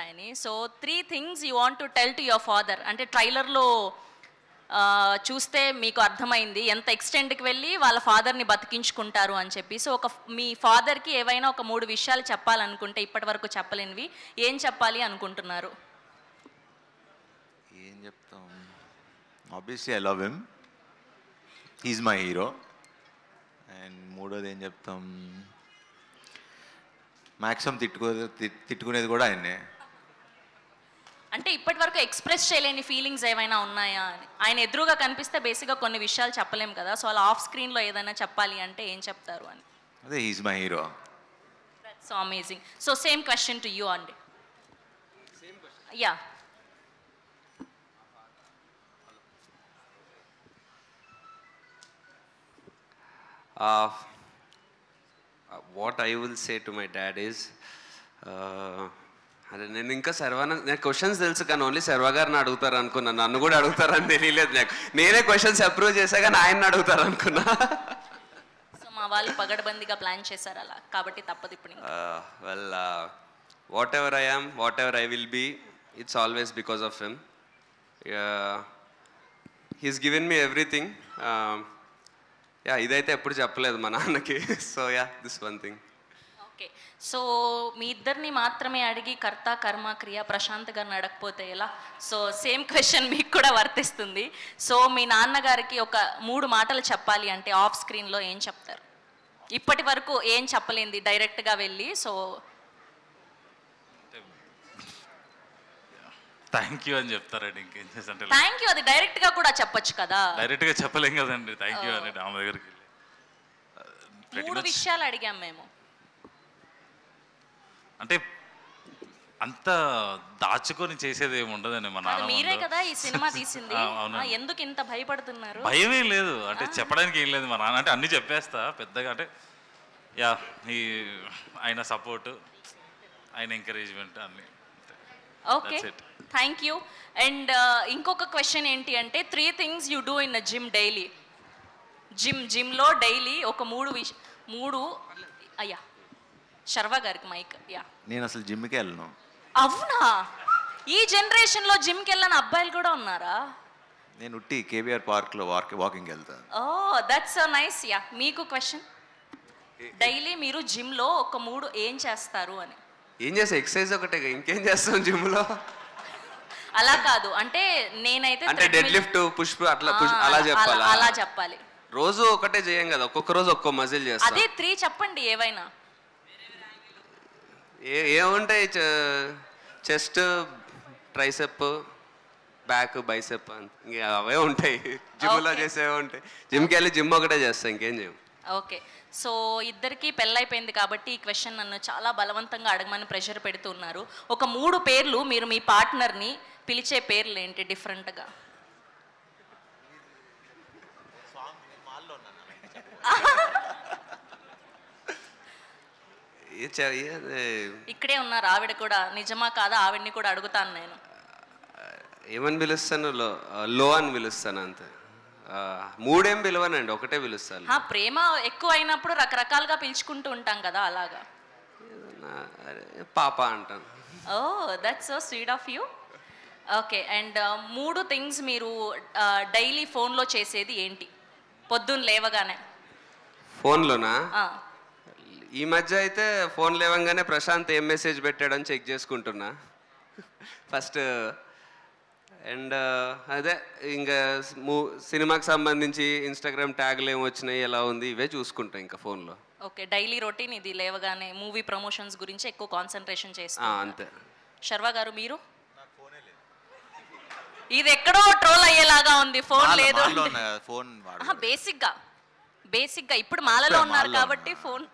అని. So 3 things you want to tell to your father. అంటే ట్రైలర్లో చూస్తే మీకు అర్థమైంది ఎంత ఎక్స్టెంట్కి వెళ్ళి వాళ్ళ ఫాదర్ని బతికించుకుంటారు అని చెప్పి. సో మీ ఫాదర్కి ఏవైనా ఒక 3 విషయాలు చెప్పాలనుకుంటే ఇప్పటి వరకు చెప్పలేనివి ఏం చెప్పాలి అనుకుంటున్నారు? ఏం చెప్తాం, obviously I love him, he's my hero. And మూడోది ఏం చెప్తాం, మ్యాక్సిమం తిట్టుకునేది కూడా ఆయన్నే. అంటే ఇప్పటి వరకు ఎక్స్ప్రెస్ చేయలేని ఫీలింగ్స్ ఏమైనా ఉన్నాయా అని. ఆయన ఎదురుగా కనిపిస్తే బేసిక్గా కొన్ని విషయాలు చెప్పలేం కదా, సో అలా ఆఫ్ స్క్రీన్లో ఏదైనా చెప్పాలి అంటే ఏం చెప్తారు అని. అదే, he's my hero. So amazing. So same question to you అండి. Yeah, what I will say to my dad is, అదే నేను ఇంకా నాకు క్వశ్చన్స్ తెలుసు కానీ ఓన్లీ శర్వా గారిని అడుగుతారు అనుకున్నా, నన్ను కూడా అడుగుతారని తెలియలేదు నాకు. నేనే క్వశ్చన్స్ అప్రూవ్ చేశా కానీ ఆయన అడుగుతారు అనుకున్నా. సో మా వాళ్ళు పగడబందిగా ప్లాన్ చేశారు అలా, కాబట్టి తప్పదు ఇప్పుడు. Well, whatever I am, whatever I will be, it's always because of him. He's given me everything. Yeah, ఇదైతే ఎప్పుడు చెప్పలేదు మా నాన్నకి. So yeah, this one thing. Okay, so మీ ఇద్దరిని మాత్రమే అడిగి కర్త కర్మ క్రియ ప్రశాంత్ గారిని అడగకపోతే ఎలా? సో సేమ్ క్వశ్చన్ మీకు కూడా వర్తిస్తుంది. సో మీ నాన్నగారికి ఒక 3 మాటలు చెప్పాలి అంటే ఆఫ్ స్క్రీన్లో ఏం చెప్తారు? ఇప్పటి వరకు ఏం చెప్పలేంది డైరెక్ట్గా వెళ్ళి. సో థ్యాంక్ యూ అని చెప్తారండి, ఇంకేం చేస్తే. థ్యాంక్ యూ అది డైరెక్ట్గా కూడా చెప్పొచ్చు కదా. డైరెక్ట్గా చెప్పలేం కదండి థ్యాంక్ యూ అని ఆమె దగ్గరికి వెళ్ళి. 3 విషయాలు అడిగాం మేము. అంటే అంత దాచుకొని చేసేది ఏమి ఉండదండి మా నాన్న. మీరే కదా ఈ సినిమా తీసింది, ఎందుకు ఇంత భయపడుతున్నారు? భయమే లేదు, అంటే చెప్పడానికి ఏం లేదు మా నాన్న. అంటే అన్ని చెప్పేస్తా పెద్దగా. అంటే యా, ఈ ఆయన సపోర్ట్, ఆయన ఎంకరేజ్మెంట్ అన్ని. Okay, thank you. అండ్ ఇంకొక క్వశ్చన్ ఏంటి అంటే 3 things you do in gym daily. జిమ్లో డైలీ ఒక 3 అయ్యా శర్వా గారికి మైక్. యా, నేను అసలు జిమ్కి వెళ్ళను. అవునా? ఈ జనరేషన్లో జిమ్కి వెళ్ళని అబ్బాయిలు కూడా ఉన్నారా? నేను ఉట్టి కేబీఆర్ పార్క్లో వాకింగ్ వెళ్తాను. ఓ, దట్స్ సో నైస్. యా, మీకు క్వశ్చన్, డైలీ మీరు జిమ్లో ఒక 3 ఏం చేస్తారు అని. ఏం చేస్తా, ఎక్సర్సైజ్ ఒకటే, ఇంకేం చేస్తాం జిమ్లో? అలా కాదు, అంటే నేనైతే అంటే డెడ్ లిఫ్ట్, పుష్ అట్లా అలా చెప్పాలి. అలా చెప్పాలి. రోజు ఒకటే చేయం కదా, ఒక్కొక్క రోజు ఒక్కో మజిల్ చేస్తాం. అదే 3 చెప్పండి ఏవైనా. ఏముంటాయి, చెస్ట్, ట్రైసెప్, బ్యాక్, బైసెప్, ఇంకా అవే ఉంటాయి. జిమ్లో చేసేవే ఉంటాయి. జిమ్కి వెళ్ళి జిమ్ ఒకటే చేస్తాం, ఇంకేం చేయం. ఓకే, సో ఇద్దరికి పెళ్ళైపోయింది కాబట్టి ఈ క్వశ్చన్ నన్ను చాలా బలవంతంగా అడగమని ప్రెషర్ పెడుతున్నారు. ఒక 3 పేర్లు మీరు మీ పార్ట్నర్ని పిలిచే పేర్లు ఏంటి డిఫరెంట్గా? ఇక్కడే ఉన్నారు ఆవిడ కూడా, నిజమా కాదా ఆవిడ్ని కూడా అడుగుతాను నేను. ఏమని పిలుస్తాను? లో అని పిలుస్తాను అంతే. 3 ఏం పిలవనండి, ఒకటే పిలుస్తాను. ప్రేమ ఎక్కువ అయినప్పుడు రకరకాలుగా పిలుచుకుంటూ ఉంటాం కదా, అలాగా. పాప అంటాను. Oh, that's so sweet of you. Okay, and 3 things మీరు డైలీ ఫోన్లో చేసేది ఏంటి పొద్దున్న లేవగానే? ఫోన్లోనా? ఈ మధ్య అయితే ఫోన్ లేవంగానే ప్రశాంత్ ఏం మెసేజ్ పెట్టాడని చెక్ చేసుకుంటున్నా ఫస్ట్. అండ్ అదే ఇంకా సినిమాకి సంబంధించి ఇన్స్టాగ్రామ్ ట్యాగ్లు ఏమి వచ్చినాయి, ఎలా ఉంది, ఇవే చూసుకుంటా ఇంకా ఫోన్లో. ఓకే, డైలీ రొటీన్ ఇది. లేవగానే మూవీ ప్రమోషన్స్ గురించి ఎక్కువ కాన్సన్ట్రేషన్ చేస్తా. అంతే. శర్వా గారు మీరు? ఇది ఎక్కడో ట్రోల్ అయ్యేలాగా ఉంది, ఫోన్ లేదు. బేసిక్గా ఇప్పుడు మాలలో ఉన్నారు కాబట్టి ఫోన్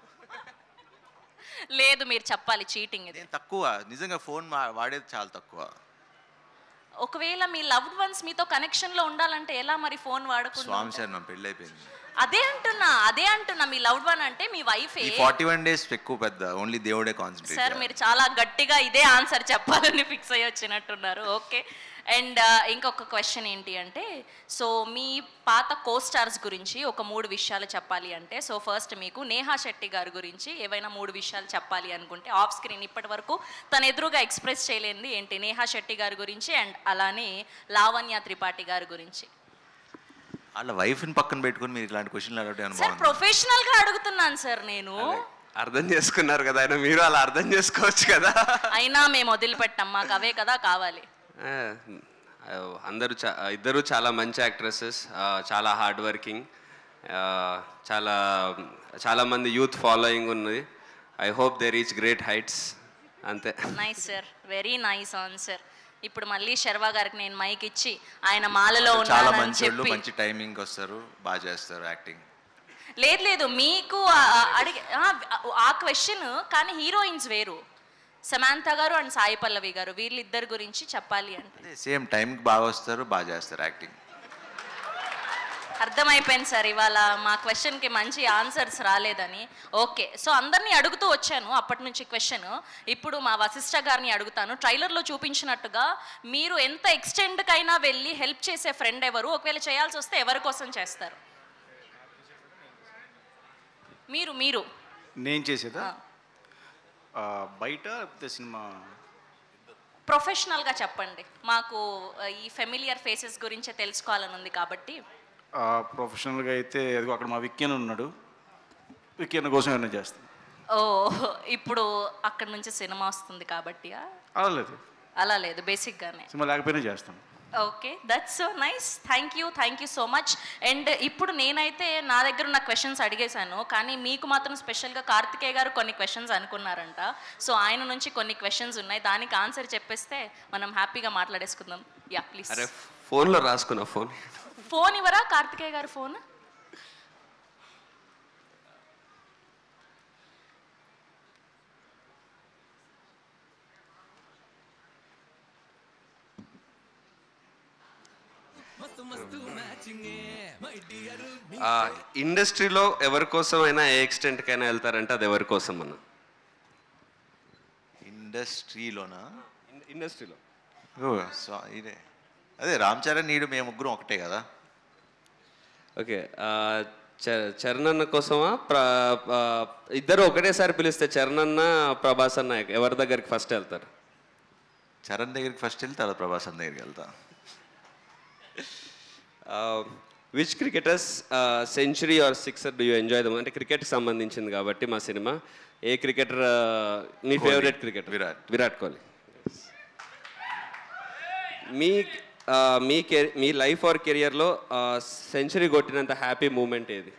లేదు. మీరు చెప్పాలి, చీటింగ్ ఇది. తక్కువ, నిజంగా ఫోన్ వాడేది చాలా తక్కువ. ఒకవేళ మీ లవ్డ్ వన్స్ మీతో కనెక్షన్లో ఉండాలంటే ఎలా మరి ఫోన్ వాడకుండా? స్వామి శరణం, పెళ్ళి అయిపోయింది. అదే అంటున్నా మీ లవ్డ్ వన్ అంటే మీ వైఫే. ఈ 41 days ఎక్కువ పెద్ద ఓన్లీ దేవుడే కాన్సంట్రేట్. సార్ మీరు చాలా గట్టిగా ఇదే ఆన్సర్ చెప్పాలని ఫిక్స్ అయ్యి వచ్చినట్టున్నారు. ఓకే. అండ్ ఇంకొక క్వశ్చన్ ఏంటి అంటే, సో మీ పాత కోస్టార్స్ గురించి ఒక 3 విషయాలు చెప్పాలి అంటే, సో ఫస్ట్ మీకు నేహా శెట్టి గారి గురించి ఏవైనా 3 విషయాలు చెప్పాలి అనుకుంటే ఆఫ్ స్క్రీన్ ఇప్పటి వరకు తన ఎదురుగా ఎక్స్ప్రెస్ చేయలేనిది ఏంటి? నేహా శెట్టి గారి గురించి అండ్ అలానే లావణ్య త్రిపాఠి గారి గురించి. వాళ్ళ వైఫ్ని పక్కన పెట్టుకుని మీరు ఇలాంటి క్వశ్చన్లు అడగడం సార్ ప్రొఫెషనల్ గా అడుగుతున్నాను సార్ నేను. అర్థం చేసుకున్నారు కదా ఆయన, మీరు అలా అర్థం చేసుకోవచ్చు కదా. అయినా మేము వదిలిపెట్టాం, మాకు అవే కదా కావాలి. ఇద్దరు చాలా మంచి యాక్ట్రెసెస్, చాలా హార్డ్ వర్కింగ్, చాలా మంది యూత్ ఫాలోయింగ్ ఉన్నది. I hope they reach great heights. అంతే. Nice sir, very nice answer. ఇప్పుడు మళ్ళీ శర్వా గారికి నేను మైక్ ఇచ్చి ఆయన మాలలో చాలా మంచి వాళ్ళు, మంచి టైమింగ్ వస్తారు, బాగా చేస్తారు యాక్టింగ్. లేదు మీకు అడిగే ఆ క్వశ్చన్, కానీ హీరోయిన్స్ వేరు. సమాంత గారు అండ్ సాయి పల్లవి గారు వీళ్ళిద్దరి గురించి చెప్పాలి అంటే సేమ్ టైంకి బాగా వస్తారు, బాగా చేస్తారు యాక్టింగ్. అర్థమైపోయింది సార్, ఇవాళ మా క్వశ్చన్కి మంచి ఆన్సర్స్ రాలేదని. ఓకే, సో అందరినీ అడుగుతూ వచ్చాను అప్పటి నుంచి క్వశ్చన్. ఇప్పుడు మా వశిష్ఠ గారిని అడుగుతాను. ట్రైలర్లో చూపించినట్టుగా మీరు ఎంత ఎక్స్టెండ్కైనా వెళ్ళి హెల్ప్ చేసే ఫ్రెండ్ ఎవరు? ఒకవేళ చేయాల్సి వస్తే ఎవరి కోసం చేస్తారు? మీరు నేను చేసేదా బయట సినిమా? ప్రొఫెషనల్గా చెప్పండి, మాకు ఈ ఫెమిలియర్ ఫేసెస్ గురించి తెలుసుకోవాలని ఉంది కాబట్టి. ప్రొఫెషనల్గా అయితే అదిగో అక్కడ మా విక్కీన్ ఉన్నాడు, విక్కీన్ కోసం ఏమైనా చేస్తాను. ఓ, ఇప్పుడు అక్కడ నుంచి సినిమా వస్తుంది కాబట్టి అలా లేదు, బేసిక్గానే సినిమా లేకపోయినా చేస్తాను. Okay, that's so nice. Thank you so much. And ఇప్పుడు నేనైతే నా దగ్గర ఉన్న క్వశ్చన్స్ అడిగేశాను, కానీ మీకు మాత్రం స్పెషల్గా కార్తికేయ గారు కొన్ని క్వశ్చన్స్ అనుకున్నారంట. సో ఆయన నుంచి కొన్ని క్వశ్చన్స్ ఉన్నాయి, దానికి ఆన్సర్ చెప్పేస్తే మనం హ్యాపీగా మాట్లాడేసుకుందాం. Yeah please. అరే ఫోన్లో రాసుకున్నా. ఫోన్ ఇవ్వరా కార్తికేయ గారు? ఫోన్ ఇండస్ట్రీలో ఎవరి కోసం అయినా ఏ ఎక్స్టెంట్కైనా వెళ్తారంటే అది ఎవరి కోసం అన్న? ఇండస్ట్రీలోనా? ఇండస్ట్రీలో ఇదే అదే రామ్ చరణ్, నీడు, మేము ముగ్గురం ఒకటే కదా. ఓకే, చరణ్ అన్న కోసమా? ఇద్దరు ఒకటేసారి పిలిస్తే చరణ్ అన్న ప్రభాస్ అన్న ఎవరి దగ్గరికి ఫస్ట్ వెళ్తారు? చరణ్ దగ్గరికి ఫస్ట్ వెళ్తే తర్వాత ప్రభాస్ అన్న దగ్గరికి వెళ్తా. Which cricketers century or sixer do you enjoy them? అంటే క్రికెట్కి సంబంధించింది కాబట్టి మా సినిమా. ఏ క్రికెటర్ మీ ఫేవరెట్ క్రికెటర్? విరాట్ కోహ్లీ. మీ లైఫ్ ఆర్ కెరియర్లో సెంచరీ కొట్టినంత హ్యాపీ మూమెంట్ ఏది?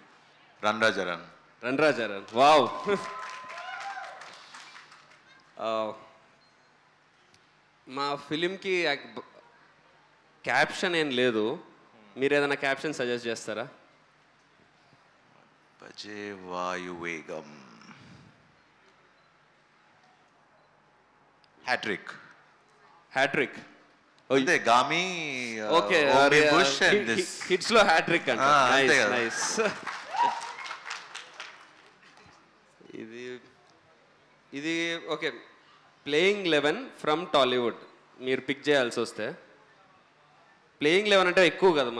Run Raja run. వావ్. మా ఫిలింకి క్యాప్షన్ ఏం లేదు, మీరు ఏదైనా క్యాప్షన్ సజెస్ట్ చేస్తారా? భజే వాయువేగం. హ్యాట్రిక్. అంతే, గామి. ఓకే, హిట్స్ లో హ్యాట్రిక్ అంటే నైస్. ఇది ఓకే. ప్లేయింగ్ 11 ఫ్రమ్ టాలీవుడ్ మీరు పిక్ చేయాల్సి వస్తే, ప్లేయింగ్ 11 అంటే ఎక్కువ కదా,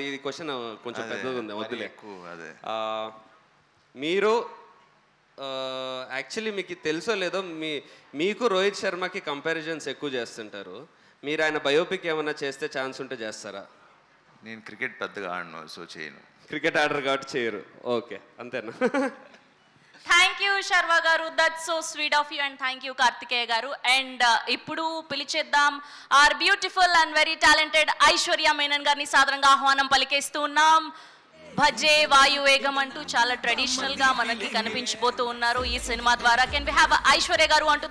ఇది క్వశ్చన్ కొంచెం పెద్దగా ఉంది, వద్దులే. మీరు యాక్చువల్లీ మీకు తెలుసో లేదో, మీకు రోహిత్ శర్మకి కంపారిజన్స్ ఎక్కువ చేస్తుంటారు. మీరు ఆయన బయోపిక్ ఏమైనా చేస్తే ఛాన్స్ ఉంటే చేస్తారా? నేను క్రికెట్ పెద్దగా ఆడను, సో చేయను. క్రికెట్ ఆడరు కాబట్టి చేయరు. ఓకే, అంతేనా? థ్యాంక్ యూ శర్వా గారు, that's so sweet of you. And thank you Karthikeya గారు. అండ్ ఇప్పుడు పిలిచేద్దాం our beautiful and very talented Aishwarya Menon గారిని సాధారణంగా ఆహ్వానం పలికేస్తూ ఉన్నాం. భజే వాయువేగం అంటూ చాలా ట్రెడిషనల్ గా మనకి కనిపించబోతూ ఉన్నారు ఈ సినిమా ద్వారా. కెన్ వి హ్యావ్ ఐశ్వర్య గారు అంటూ